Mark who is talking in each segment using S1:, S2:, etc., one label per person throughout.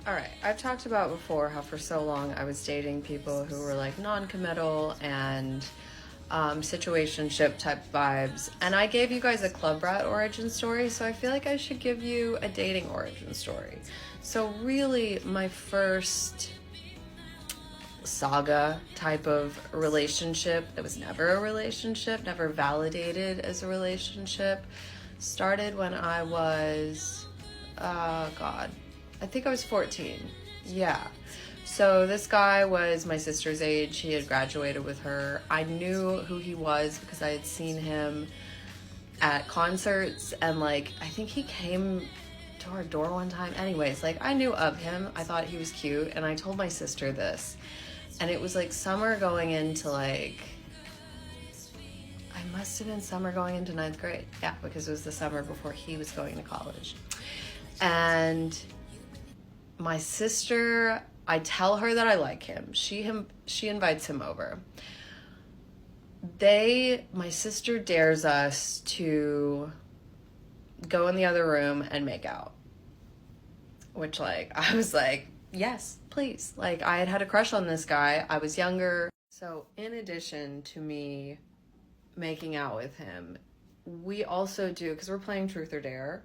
S1: All right, I've talked about before how for so long I was dating people who were like non-committal and situationship type vibes, and I gave you guys a club rat origin story, so I feel like I should give you a dating origin story. So really, my first saga type of relationship that was never a relationship, never validated as a relationship, started when I was, God, I think I was 14. Yeah. So this guy was my sister's age. He had graduated with her. I knew who he was because I had seen him at concerts, and like I think he came to our door one time. Anyways, like I knew of him. I thought he was cute, and I told my sister this. And it was like summer going into like, I must have been summer going into ninth grade. Yeah, because it was the summer before he was going to college. And my sister, I tell her that I like him. She invites him over. My sister dares us to go in the other room and make out. Which like, I was like, yes, please. Like I had a crush on this guy. I was younger. So in addition to me making out with him, we also do, because we're playing Truth or Dare.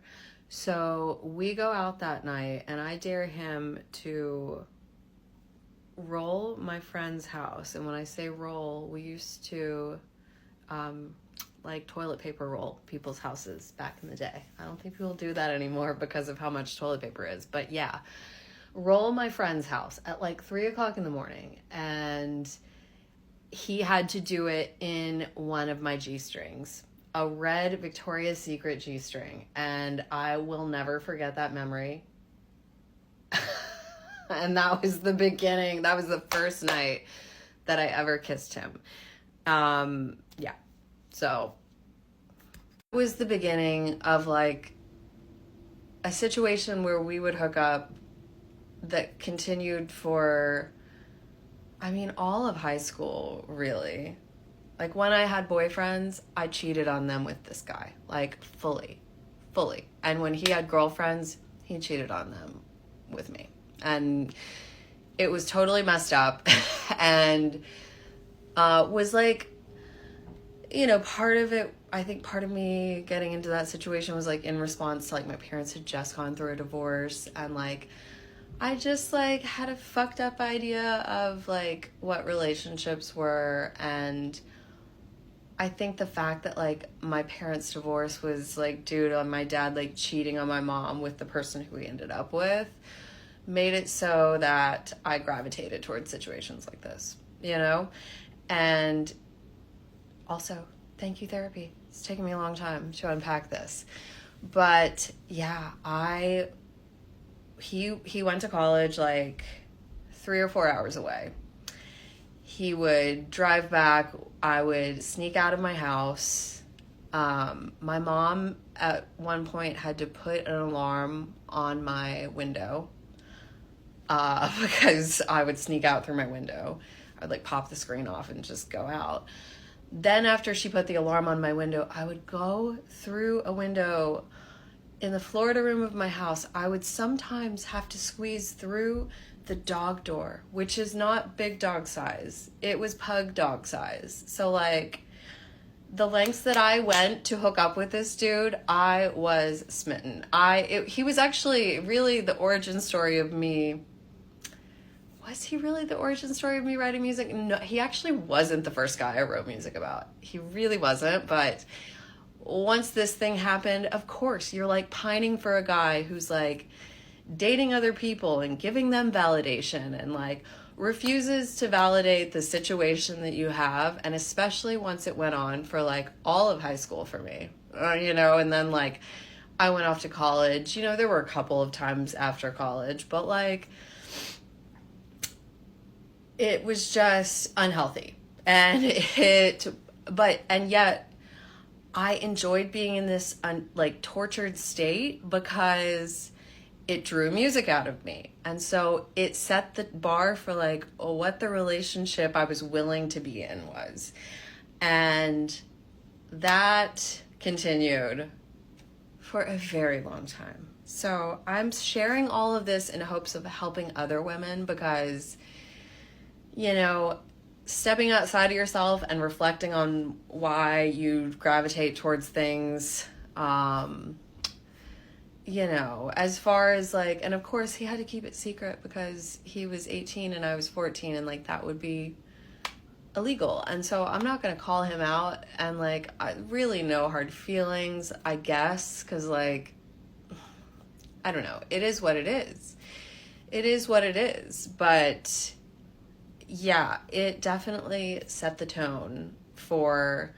S1: So we go out that night and I dare him to roll my friend's house. And when I say roll, we used to like toilet paper roll people's houses back in the day. I don't think people do that anymore because of how much toilet paper is. But yeah, roll my friend's house at like 3:00 in the morning. And he had to do it in one of my G-strings. A red Victoria's Secret G-string, and I will never forget that memory. And that was the beginning. That was the first night that I ever kissed him. Yeah. So it was the beginning of like a situation where we would hook up that continued for, I mean, all of high school, really. Like, when I had boyfriends, I cheated on them with this guy. Like, fully. And when he had girlfriends, he cheated on them with me. And it was totally messed up. And was like, you know, part of it, I think part of me getting into that situation was like in response to like my parents had just gone through a divorce. And like, I just like had a fucked up idea of like what relationships were. And I think the fact that like my parents' divorce was like due to my dad like cheating on my mom with the person who he ended up with made it so that I gravitated towards situations like this, you know? And also, thank you, therapy. It's taken me a long time to unpack this. But yeah, he went to college like 3 or 4 hours away. He would drive back. I would sneak out of my house. My mom at one point had to put an alarm on my window because I would sneak out through my window. I would like pop the screen off and just go out. Then after she put the alarm on my window, I would go through a window in the Florida room of my house. I would sometimes have to squeeze through the dog door, which is not big dog size. It was pug dog size. So like the lengths that I went to hook up with this dude, I was smitten. He was actually really the origin story of me. Was he really the origin story of me writing music? No, he actually wasn't the first guy I wrote music about. He really wasn't. But once this thing happened, of course, you're like pining for a guy who's like dating other people and giving them validation and like refuses to validate the situation that you have. And especially once it went on for like all of high school for me, you know, and then like I went off to college. You know, there were a couple of times after college, but like it was just unhealthy. And yet I enjoyed being in this like tortured state because it drew music out of me. And so it set the bar for like what the relationship I was willing to be in was. And that continued for a very long time. So I'm sharing all of this in hopes of helping other women because, you know, stepping outside of yourself and reflecting on why you gravitate towards things, you know, as far as like, and of course he had to keep it secret because he was 18 and I was 14, and like that would be illegal. And so I'm not going to call him out, and like, I really no hard feelings, I guess, because like, I don't know, it is what it is. It is what it is. But yeah, it definitely set the tone for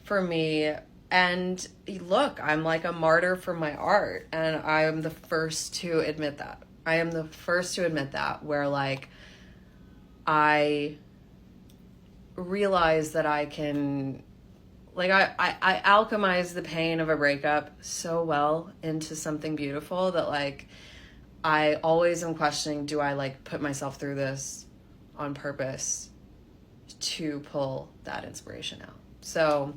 S1: me. And look, I'm like a martyr for my art, and I am the first to admit that. I am the first to admit that, where like I realize that I can, like, I alchemize the pain of a breakup so well into something beautiful that like I always am questioning, do I like put myself through this on purpose to pull that inspiration out? So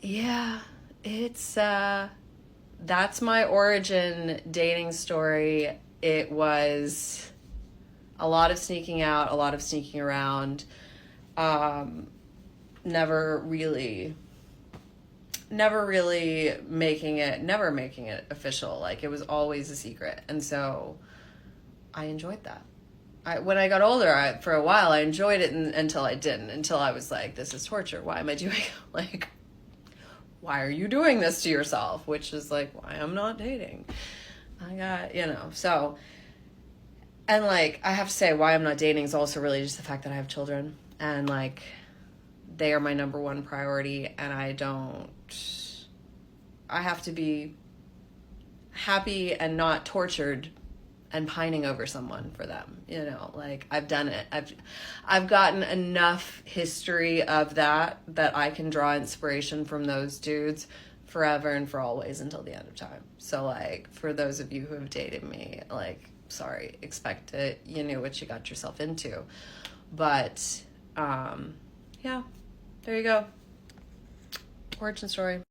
S1: yeah, it's that's my origin dating story. It was a lot of sneaking out, a lot of sneaking around. Never really making it official. Like, it was always a secret. And so I enjoyed that. When I got older, for a while, I enjoyed it until I didn't. Until I was like, this is torture. Why am I doing it? Like, why are you doing this to yourself? Which is like, why I'm not dating. I got, you know, so. And like, I have to say, why I'm not dating is also really just the fact that I have children. And like, they are my number one priority. And I have to be happy and not tortured and pining over someone for them, you know. Like, I've done it. I've gotten enough history of that I can draw inspiration from those dudes forever and for always until the end of time. So like, for those of you who have dated me, like, sorry, expect it. You knew what you got yourself into. But yeah, there you go. Origin story.